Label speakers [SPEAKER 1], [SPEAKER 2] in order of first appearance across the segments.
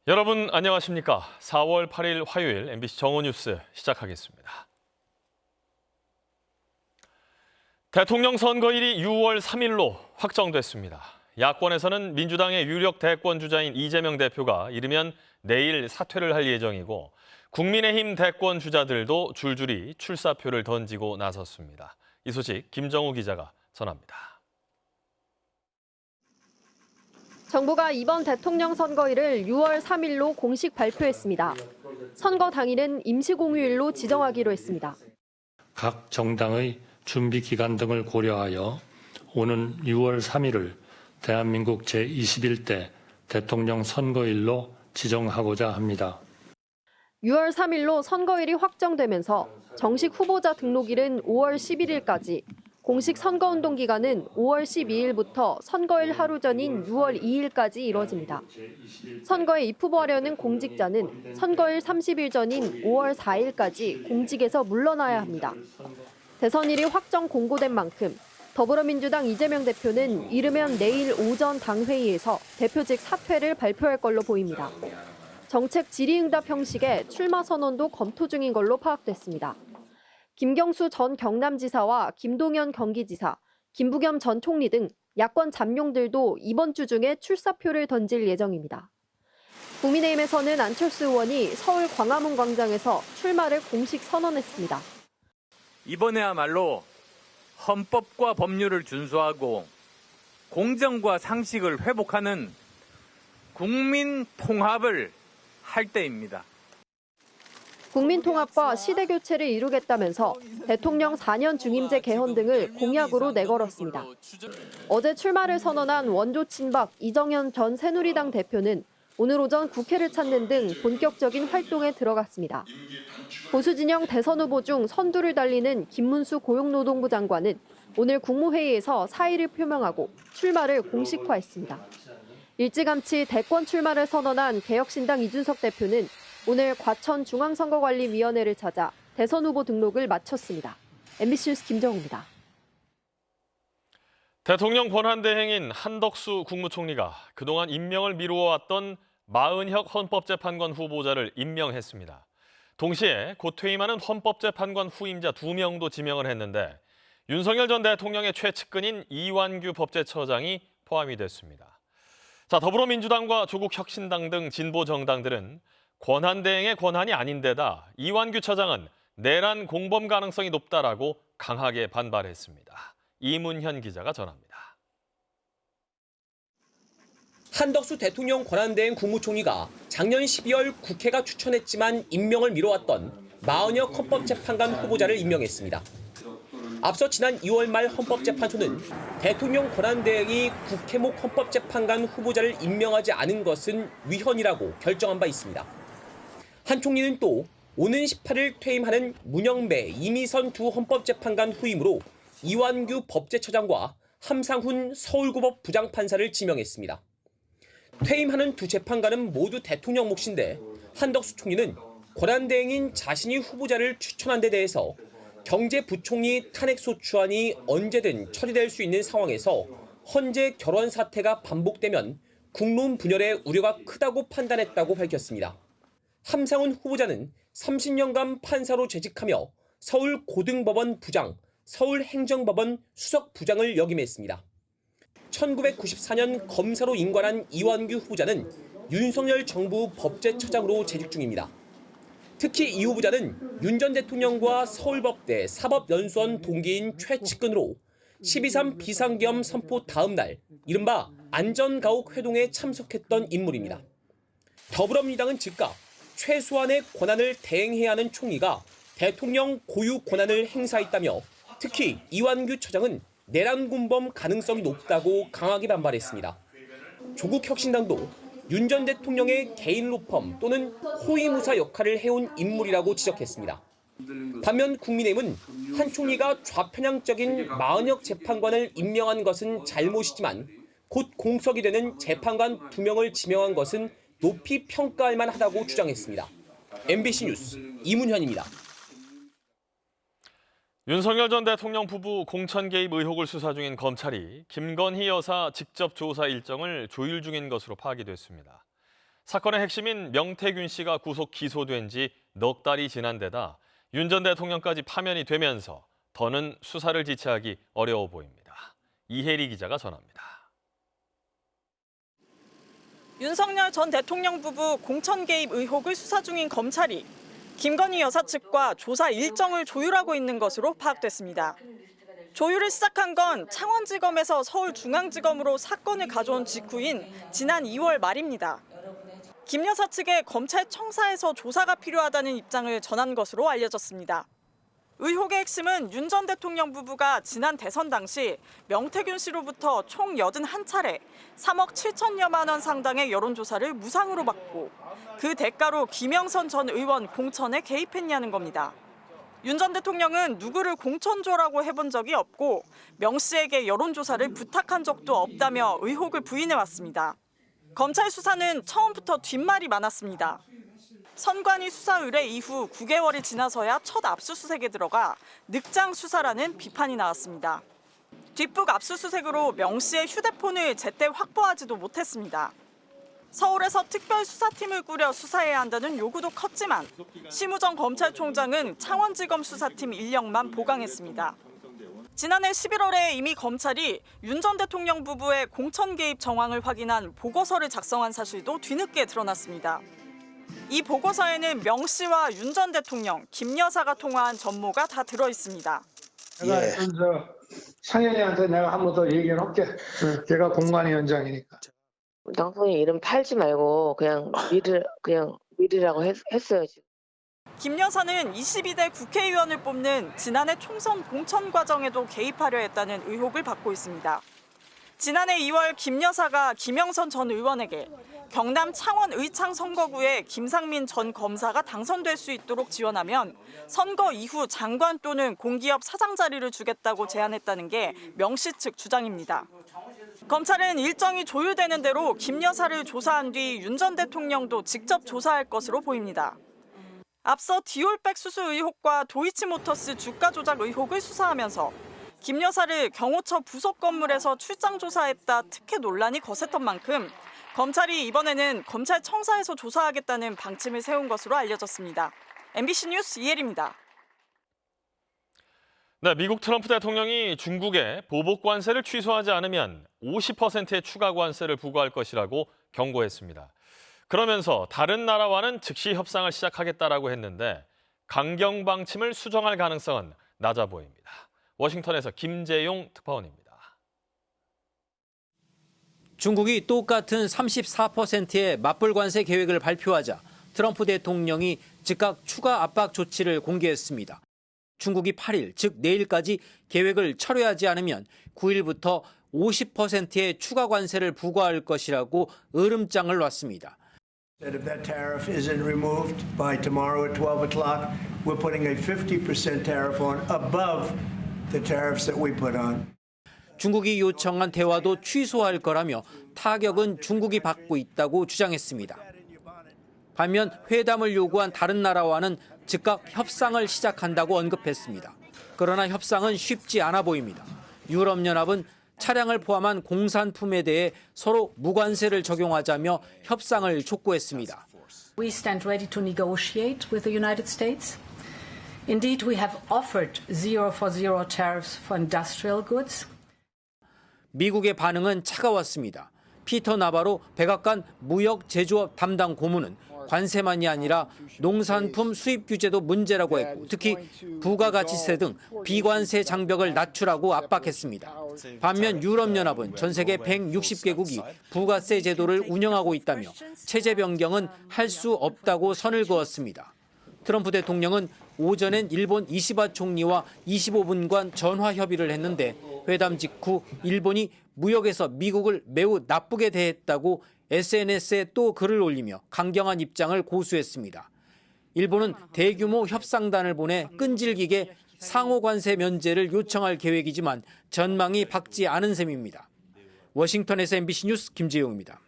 [SPEAKER 1] 여러분 안녕하십니까? 4월 8일 화요일 MBC 정오뉴스 시작하겠습니다. 대통령 선거일이 6월 3일로 확정됐습니다. 야권에서는 민주당의 유력 대권 주자인 이재명 대표가 이르면 내일 사퇴를 할 예정이고 국민의힘 대권 주자들도 줄줄이 출사표를 던지고 나섰습니다. 이 소식 김정우 기자가 전합니다.
[SPEAKER 2] 정부가 이번 대통령 선거일을 6월 3일로 공식 발표했습니다. 선거 당일은 임시공휴일로 지정하기로 했습니다.
[SPEAKER 3] 각 정당의 준비 기간 등을 고려하여 오는 6월 3일을 대한민국 제21대 대통령 선거일로 지정하고자 합니다.
[SPEAKER 2] 6월 3일로 선거일이 확정되면서 정식 후보자 등록일은 5월 11일까지, 공식 선거운동 기간은 5월 12일부터 선거일 하루 전인 6월 2일까지 이뤄집니다. 선거에 입후보하려는 공직자는 선거일 30일 전인 5월 4일까지 공직에서 물러나야 합니다. 대선일이 확정 공고된 만큼 더불어민주당 이재명 대표는 이르면 내일 오전 당회의에서 대표직 사퇴를 발표할 걸로 보입니다. 정책 질의응답 형식의 출마 선언도 검토 중인 걸로 파악됐습니다. 김경수 전 경남지사와 김동연 경기지사, 김부겸 전 총리 등 야권 잠룡들도 이번 주 중에 출사표를 던질 예정입니다. 국민의힘에서는 안철수 의원이 서울 광화문 광장에서 출마를 공식 선언했습니다.
[SPEAKER 4] 이번에야말로 헌법과 법률을 준수하고 공정과 상식을 회복하는 국민 통합을 할 때입니다.
[SPEAKER 2] 국민 통합과 시대 교체를 이루겠다면서 대통령 4년 중임제 개헌 등을 공약으로 내걸었습니다. 어제 출마를 선언한 원조 친박 이정현 전 새누리당 대표는 오늘 오전 국회를 찾는 등 본격적인 활동에 들어갔습니다. 보수 진영 대선 후보 중 선두를 달리는 김문수 고용노동부 장관은 오늘 국무회의에서 사의를 표명하고 출마를 공식화했습니다. 일찌감치 대권 출마를 선언한 개혁신당 이준석 대표는 오늘 과천 중앙선거관리위원회를 찾아 대선 후보 등록을 마쳤습니다. MBC 뉴스 김정우입니다.
[SPEAKER 1] 대통령 권한대행인 한덕수 국무총리가 그동안 임명을 미루어왔던 마은혁 헌법재판관 후보자를 임명했습니다. 동시에 곧 퇴임하는 헌법재판관 후임자 2명도 지명을 했는데 윤석열 전 대통령의 최측근인 이완규 법제처장이 포함이 됐습니다. 더불어민주당과 조국혁신당 등 진보 정당들은 권한대행의 권한이 아닌데다 이완규 처장은 내란 공범 가능성이 높다라고 강하게 반발했습니다. 이문현 기자가 전합니다.
[SPEAKER 5] 한덕수 대통령 권한대행 국무총리가 작년 12월 국회가 추천했지만 임명을 미뤄왔던 마은혁 헌법재판관 후보자를 임명했습니다. 앞서 지난 2월 말 헌법재판소는 대통령 권한대행이 국회목 헌법재판관 후보자를 임명하지 않은 것은 위헌이라고 결정한 바 있습니다. 한 총리는 또 오는 18일 퇴임하는 문영배, 이미선 두 헌법재판관 후임으로 이완규 법제처장과 함상훈 서울고법 부장판사를 지명했습니다. 퇴임하는 두 재판관은 모두 대통령 몫인데 한덕수 총리는 권한대행인 자신이 후보자를 추천한 데 대해서 경제부총리 탄핵소추안이 언제든 처리될 수 있는 상황에서 헌재 결원 사태가 반복되면 국론 분열의 우려가 크다고 판단했다고 밝혔습니다. 함상훈 후보자는 30년간 판사로 재직하며 서울고등법원 부장, 서울행정법원 수석부장을 역임했습니다. 1994년 검사로 임관한 이완규 후보자는 윤석열 정부 법제처장으로 재직 중입니다. 특히 이 후보자는 윤 전 대통령과 서울법대 사법연수원 동기인 최측근으로 12.3 비상계엄 선포 다음 날 이른바 안전가옥 회동에 참석했던 인물입니다. 더불어민주당은 즉각 최소한의 권한을 대행해야 하는 총리가 대통령 고유 권한을 행사했다며 특히 이완규 처장은 내란 공범 가능성이 높다고 강하게 반발했습니다. 조국혁신당도 윤 전 대통령의 개인 로펌 또는 호위무사 역할을 해온 인물이라고 지적했습니다. 반면 국민의힘은 한 총리가 좌편향적인 마은혁 재판관을 임명한 것은 잘못이지만 곧 공석이 되는 재판관 2명을 지명한 것은 높이 평가할 만하다고 주장했습니다. MBC 뉴스 이문현입니다.
[SPEAKER 1] 윤석열 전 대통령 부부 공천 개입 의혹을 수사 중인 검찰이 김건희 여사 직접 조사 일정을 조율 중인 것으로 파악이 됐습니다. 사건의 핵심인 명태균 씨가 구속 기소된 지 넉 달이 지난 데다 윤 전 대통령까지 파면이 되면서 더는 수사를 지체하기 어려워 보입니다. 이혜리 기자가 전합니다.
[SPEAKER 6] 윤석열 전 대통령 부부 공천 개입 의혹을 수사 중인 검찰이 김건희 여사 측과 조사 일정을 조율하고 있는 것으로 파악됐습니다. 조율을 시작한 건 창원지검에서 서울중앙지검으로 사건을 가져온 직후인 지난 2월 말입니다. 김 여사 측에 검찰 청사에서 조사가 필요하다는 입장을 전한 것으로 알려졌습니다. 의혹의 핵심은 윤 전 대통령 부부가 지난 대선 당시 명태균 씨로부터 총 81차례 3억 7천여만 원 상당의 여론조사를 무상으로 받고 그 대가로 김영선 전 의원 공천에 개입했냐는 겁니다. 윤 전 대통령은 누구를 공천조라고 해본 적이 없고 명 씨에게 여론조사를 부탁한 적도 없다며 의혹을 부인해왔습니다. 검찰 수사는 처음부터 뒷말이 많았습니다. 선관위 수사 의뢰 이후 9개월이 지나서야 첫 압수수색에 들어가 늑장 수사라는 비판이 나왔습니다. 뒷북 압수수색으로 명 씨의 휴대폰을 제때 확보하지도 못했습니다. 서울에서 특별수사팀을 꾸려 수사해야 한다는 요구도 컸지만 심우정 검찰총장은 창원지검 수사팀 인력만 보강했습니다. 지난해 11월에 이미 검찰이 윤 전 대통령 부부의 공천 개입 정황을 확인한 보고서를 작성한 사실도 뒤늦게 드러났습니다. 이 보고서에는 명 씨와 윤 전 대통령, 김 여사가 통화한 전모가 다 들어 있습니다.
[SPEAKER 7] 내가 상현이한테 내가 한 번 더 얘기를 할게. 걔가 공관위원장이니까.
[SPEAKER 8] 당선인 이름 팔지 말고 그냥 미르라고 했어요 지금.
[SPEAKER 6] 김 여사는 22대 국회의원을 뽑는 지난해 총선 공천 과정에도 개입하려 했다는 의혹을 받고 있습니다. 지난해 2월 김 여사가 김영선 전 의원에게 경남 창원 의창 선거구에 김상민 전 검사가 당선될 수 있도록 지원하면 선거 이후 장관 또는 공기업 사장 자리를 주겠다고 제안했다는 게 명 씨 측 주장입니다. 검찰은 일정이 조율되는 대로 김 여사를 조사한 뒤 윤 전 대통령도 직접 조사할 것으로 보입니다. 앞서 디올백 수수 의혹과 도이치모터스 주가 조작 의혹을 수사하면서 김 여사를 경호처 부속 건물에서 출장 조사했다 특혜 논란이 거셌던 만큼 검찰이 이번에는 검찰 청사에서 조사하겠다는 방침을 세운 것으로 알려졌습니다. MBC 뉴스 이혜리입니다.
[SPEAKER 1] 네, 미국 트럼프 대통령이 중국에 보복 관세를 취소하지 않으면 50%의 추가 관세를 부과할 것이라고 경고했습니다. 그러면서 다른 나라와는 즉시 협상을 시작하겠다라고 했는데 강경 방침을 수정할 가능성은 낮아 보입니다. 워싱턴에서 김재용 특파원입니다.
[SPEAKER 9] 중국이 똑같은 34%의 맞불 관세 계획을 발표하자 트럼프 대통령이 즉각 추가 압박 조치를 공개했습니다. 중국이 8일, 즉 내일까지 계획을 철회하지 않으면 9일부터 50%의 추가 관세를 부과할 것이라고 으름장을 놨습니다.
[SPEAKER 10] If that tariff isn't removed by tomorrow at 12 o'clock, we're putting a 50% tariff on above the tariffs that we put on.
[SPEAKER 9] 중국이 요청한 대화도 취소할 거라며 타격은 중국이 받고 있다고 주장했습니다. 반면 회담을 요구한 다른 나라와는 즉각 협상을 시작한다고 언급했습니다. 그러나 협상은 쉽지 않아 보입니다. 유럽연합은 차량을 포함한 공산품에 대해 서로 무관세를 적용하자며 협상을 촉구했습니다.
[SPEAKER 11] We stand ready to negotiate with the United States. Indeed, we have offered zero for zero tariffs for industrial goods.
[SPEAKER 9] 미국의 반응은 차가웠습니다. 피터 나바로 백악관 무역 제조업 담당 고문은 관세만이 아니라 농산품 수입 규제도 문제라고 했고 특히 부가가치세 등 비관세 장벽을 낮추라고 압박했습니다. 반면 유럽연합은 전 세계 160개국이 부가세 제도를 운영하고 있다며 체제 변경은 할 수 없다고 선을 그었습니다. 트럼프 대통령은 오전엔 일본 이시바 총리와 25분간 전화 협의를 했는데 회담 직후 일본이 무역에서 미국을 매우 나쁘게 대했다고 SNS에 또 글을 올리며 강경한 입장을 고수했습니다. 일본은 대규모 협상단을 보내 끈질기게 상호 관세 면제를 요청할 계획이지만 전망이 밝지 않은 셈입니다. 워싱턴에서 MBC 뉴스 김재용입니다.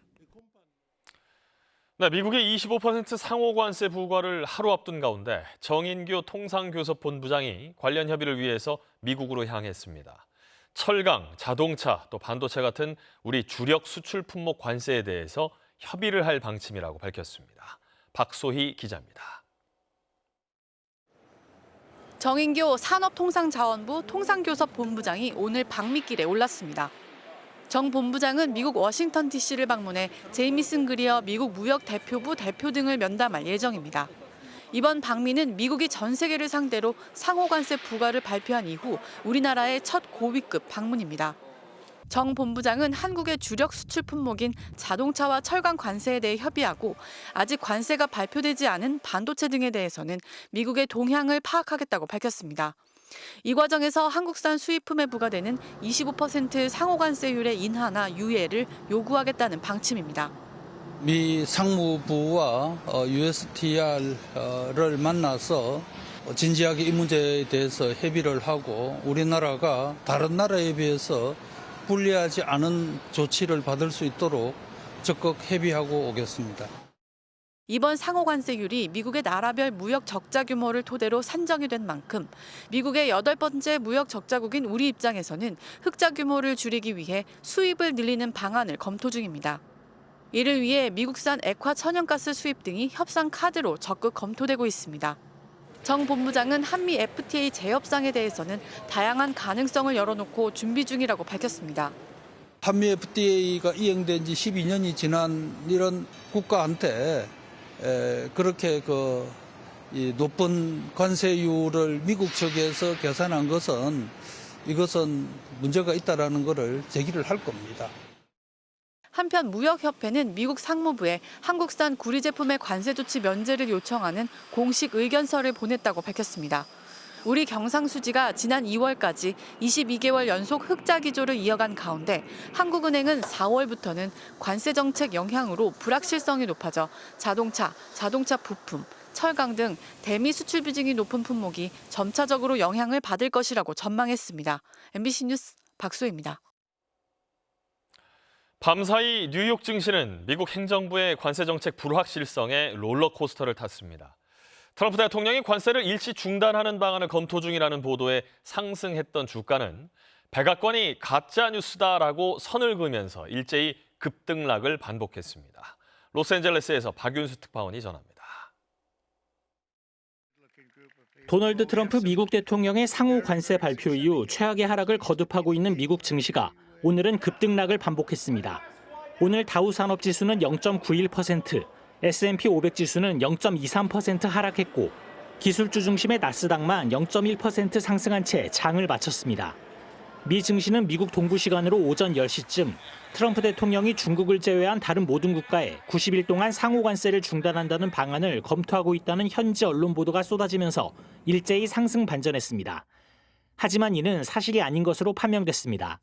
[SPEAKER 1] 네, 미국의 25% 상호 관세 부과를 하루 앞둔 가운데 정인교 통상교섭본부장이 관련 협의를 위해서 미국으로 향했습니다. 철강, 자동차, 또 반도체 같은 우리 주력 수출 품목 관세에 대해서 협의를 할 방침이라고 밝혔습니다. 박소희 기자입니다.
[SPEAKER 12] 정인교 산업통상자원부 통상교섭본부장이 오늘 방미길에 올랐습니다. 정 본부장은 미국 워싱턴 DC를 방문해 제이미슨 그리어 미국 무역대표부 대표 등을 면담할 예정입니다. 이번 방미는 미국이 전 세계를 상대로 상호관세 부과를 발표한 이후 우리나라의 첫 고위급 방문입니다. 정 본부장은 한국의 주력 수출 품목인 자동차와 철강 관세에 대해 협의하고 아직 관세가 발표되지 않은 반도체 등에 대해서는 미국의 동향을 파악하겠다고 밝혔습니다. 이 과정에서 한국산 수입품에 부과되는 25% 상호관세율의 인하나 유예를 요구하겠다는 방침입니다.
[SPEAKER 13] 미 상무부와 USTR를 만나서 진지하게 이 문제에 대해서 협의를 하고 우리나라가 다른 나라에 비해서 불리하지 않은 조치를 받을 수 있도록 적극 협의하고 오겠습니다.
[SPEAKER 12] 이번 상호관세율이 미국의 나라별 무역 적자 규모를 토대로 산정이 된 만큼 미국의 8번째 무역 적자국인 우리 입장에서는 흑자 규모를 줄이기 위해 수입을 늘리는 방안을 검토 중입니다. 이를 위해 미국산 액화 천연가스 수입 등이 협상 카드로 적극 검토되고 있습니다. 정 본부장은 한미 FTA 재협상에 대해서는 다양한 가능성을 열어놓고 준비 중이라고 밝혔습니다.
[SPEAKER 13] 한미 FTA가 이행된 지 12년이 지난 이런 국가한테 그렇게 이 높은 관세율을 미국 측에서 계산한 것은 이것은 문제가 있다라는 것을 제기를 할 겁니다.
[SPEAKER 12] 한편 무역협회는 미국 상무부에 한국산 구리 제품의 관세 조치 면제를 요청하는 공식 의견서를 보냈다고 밝혔습니다. 우리 경상수지가 지난 2월까지 22개월 연속 흑자 기조를 이어간 가운데 한국은행은 4월부터는 관세 정책 영향으로 불확실성이 높아져 자동차 부품, 철강 등 대미 수출 비중이 높은 품목이 점차적으로 영향을 받을 것이라고 전망했습니다. MBC 뉴스 박소희입니다.
[SPEAKER 1] 밤사이 뉴욕 증시는 미국 행정부의 관세 정책 불확실성에 롤러코스터를 탔습니다. 트럼프 대통령이 관세를 일시 중단하는 방안을 검토 중이라는 보도에 상승했던 주가는 백악관이 가짜 뉴스다라고 선을 그으면서 일제히 급등락을 반복했습니다. 로스앤젤레스에서 박윤수 특파원이 전합니다.
[SPEAKER 14] 도널드 트럼프 미국 대통령의 상호 관세 발표 이후 최악의 하락을 거듭하고 있는 미국 증시가 오늘은 급등락을 반복했습니다. 오늘 다우 산업지수는 0.91%, S&P 500 지수는 0.23% 하락했고 기술주 중심의 나스닥만 0.1% 상승한 채 장을 마쳤습니다. 미 증시는 미국 동부 시간으로 오전 10시쯤 트럼프 대통령이 중국을 제외한 다른 모든 국가에 90일 동안 상호 관세를 중단한다는 방안을 검토하고 있다는 현지 언론 보도가 쏟아지면서 일제히 상승 반전했습니다. 하지만 이는 사실이 아닌 것으로 판명됐습니다.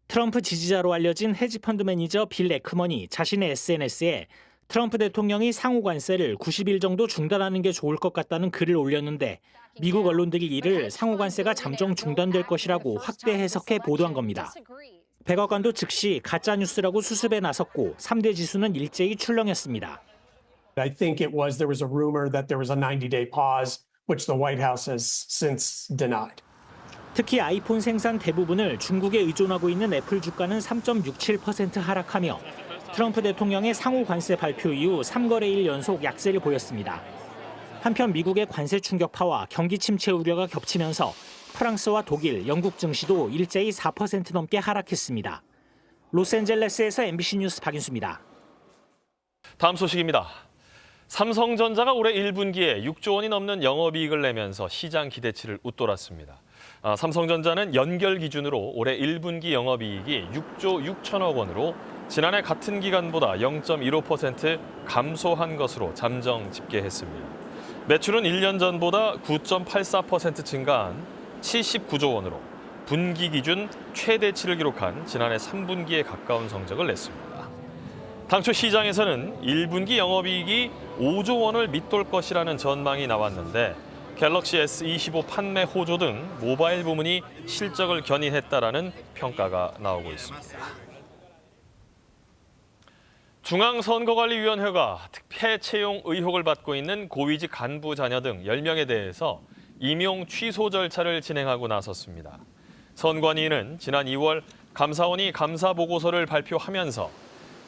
[SPEAKER 14] 트럼프 지지자로 알려진 헤지펀드 매니저 빌 에크먼이 자신의 SNS에 트럼프 대통령이 상호 관세를 90일 정도 중단하는 게 좋을 것 같다는 글을 올렸는데 미국 언론들이 이를 상호 관세가 잠정 중단될 것이라고 확대 해석해 보도한 겁니다. 백악관도 즉시 가짜 뉴스라고 수습에 나섰고 3대 지수는 일제히 출렁였습니다.
[SPEAKER 15] I think there was a rumor that there was a 90-day pause, which the White House has since denied.
[SPEAKER 14] 특히 아이폰 생산 대부분을 중국에 의존하고 있는 애플 주가는 3.67% 하락하며 트럼프 대통령의 상호 관세 발표 이후 3거래일 연속 약세를 보였습니다. 한편 미국의 관세 충격파와 경기 침체 우려가 겹치면서 프랑스와 독일, 영국 증시도 일제히 4% 넘게 하락했습니다. 로스앤젤레스에서 MBC 뉴스 박인수입니다.
[SPEAKER 1] 다음 소식입니다. 삼성전자가 올해 1분기에 6조 원이 넘는 영업이익을 내면서 시장 기대치를 웃돌았습니다. 삼성전자는 연결 기준으로 올해 1분기 영업이익이 6조 6천억 원으로 지난해 같은 기간보다 0.15% 감소한 것으로 잠정 집계했습니다. 매출은 1년 전보다 9.84% 증가한 79조 원으로 분기 기준 최대치를 기록한 지난해 3분기에 가까운 성적을 냈습니다. 당초 시장에서는 1분기 영업이익이 5조 원을 밑돌 것이라는 전망이 나왔는데 갤럭시 S25 판매 호조 등 모바일 부문이 실적을 견인했다라는 평가가 나오고 있습니다. 중앙선거관리위원회가 특혜 채용 의혹을 받고 있는 고위직 간부 자녀 등 10명에 대해서 임용 취소 절차를 진행하고 나섰습니다. 선관위는 지난 2월 감사원이 감사 보고서를 발표하면서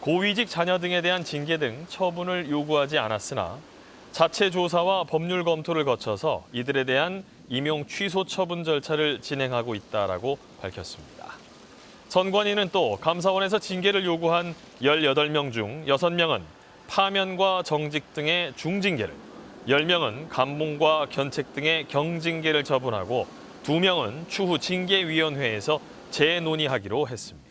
[SPEAKER 1] 고위직 자녀 등에 대한 징계 등 처분을 요구하지 않았으나 자체 조사와 법률 검토를 거쳐서 이들에 대한 임용 취소 처분 절차를 진행하고 있다라고 밝혔습니다. 선관위는 또 감사원에서 징계를 요구한 18명 중 6명은 파면과 정직 등의 중징계를, 10명은 감봉과 견책 등의 경징계를 처분하고 2명은 추후 징계위원회에서 재논의하기로 했습니다.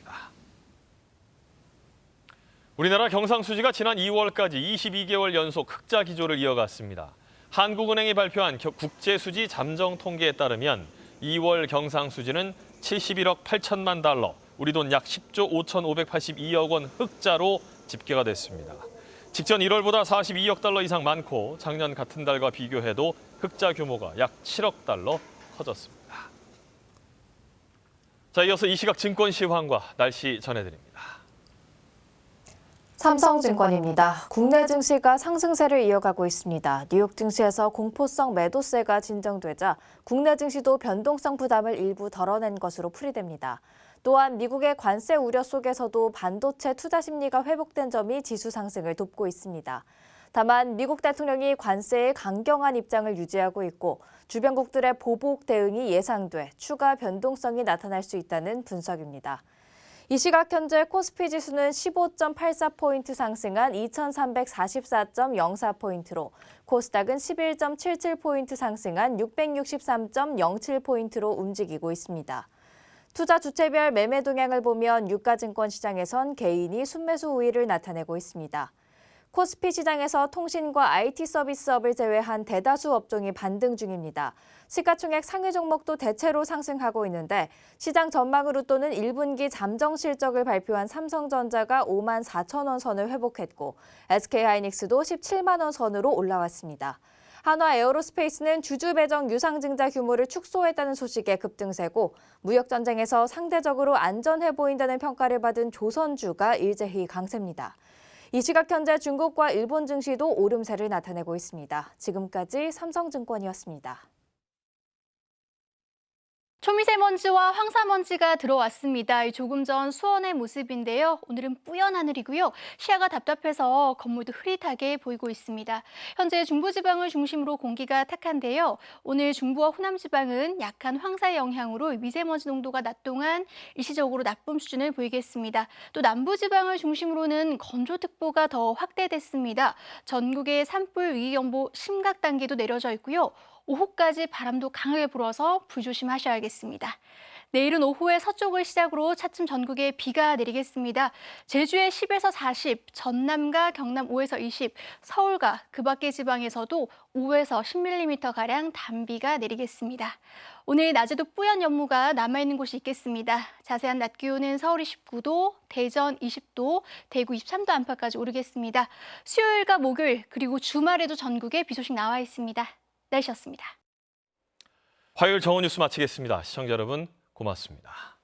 [SPEAKER 1] 우리나라 경상수지가 지난 2월까지 22개월 연속 흑자 기조를 이어갔습니다. 한국은행이 발표한 국제수지 잠정 통계에 따르면 2월 경상수지는 71억 8천만 달러, 우리 돈 약 10조 5,582억 원 흑자로 집계가 됐습니다. 직전 1월보다 42억 달러 이상 많고 작년 같은 달과 비교해도 흑자 규모가 약 7억 달러 커졌습니다. 자, 이어서 이 시각 증권 시황과 날씨 전해드립니다.
[SPEAKER 16] 삼성증권입니다. 국내 증시가 상승세를 이어가고 있습니다. 뉴욕 증시에서 공포성 매도세가 진정되자 국내 증시도 변동성 부담을 일부 덜어낸 것으로 풀이됩니다. 또한 미국의 관세 우려 속에서도 반도체 투자 심리가 회복된 점이 지수 상승을 돕고 있습니다. 다만 미국 대통령이 관세에 강경한 입장을 유지하고 있고 주변국들의 보복 대응이 예상돼 추가 변동성이 나타날 수 있다는 분석입니다. 이 시각 현재 코스피 지수는 15.84포인트 상승한 2344.04포인트로 코스닥은 11.77포인트 상승한 663.07포인트로 움직이고 있습니다. 투자 주체별 매매 동향을 보면 유가증권 시장에선 개인이 순매수 우위를 나타내고 있습니다. 코스피 시장에서 통신과 IT 서비스업을 제외한 대다수 업종이 반등 중입니다. 시가총액 상위 종목도 대체로 상승하고 있는데 시장 전망으로 또는 1분기 잠정 실적을 발표한 삼성전자가 5만 4천 원 선을 회복했고 SK하이닉스도 17만 원 선으로 올라왔습니다. 한화 에어로스페이스는 주주 배정 유상증자 규모를 축소했다는 소식에 급등세고 무역전쟁에서 상대적으로 안전해 보인다는 평가를 받은 조선주가 일제히 강세입니다. 이 시각 현재 중국과 일본 증시도 오름세를 나타내고 있습니다. 지금까지 삼성증권이었습니다.
[SPEAKER 17] 초미세먼지와 황사먼지가 들어왔습니다. 조금 전 수원의 모습인데요. 오늘은 뿌연 하늘이고요. 시야가 답답해서 건물도 흐릿하게 보이고 있습니다. 현재 중부지방을 중심으로 공기가 탁한데요. 오늘 중부와 호남지방은 약한 황사의 영향으로 미세먼지 농도가 낮 동안 일시적으로 나쁨 수준을 보이겠습니다. 또 남부지방을 중심으로는 건조특보가 더 확대됐습니다. 전국에 산불 위기경보 심각 단계도 내려져 있고요. 오후까지 바람도 강하게 불어서 불조심하셔야겠습니다. 내일은 오후에 서쪽을 시작으로 차츰 전국에 비가 내리겠습니다. 제주에 10에서 40, 전남과 경남 5에서 20, 서울과 그 밖의 지방에서도 5에서 10mm가량 단비가 내리겠습니다. 오늘 낮에도 뿌연 연무가 남아있는 곳이 있겠습니다. 자세한 낮 기온은 서울이 19도, 대전 20도, 대구 23도 안팎까지 오르겠습니다. 수요일과 목요일 그리고 주말에도 전국에 비 소식 나와 있습니다. 날씨였습니다.
[SPEAKER 1] 화요일 정오 뉴스 마치겠습니다. 시청자 여러분 고맙습니다.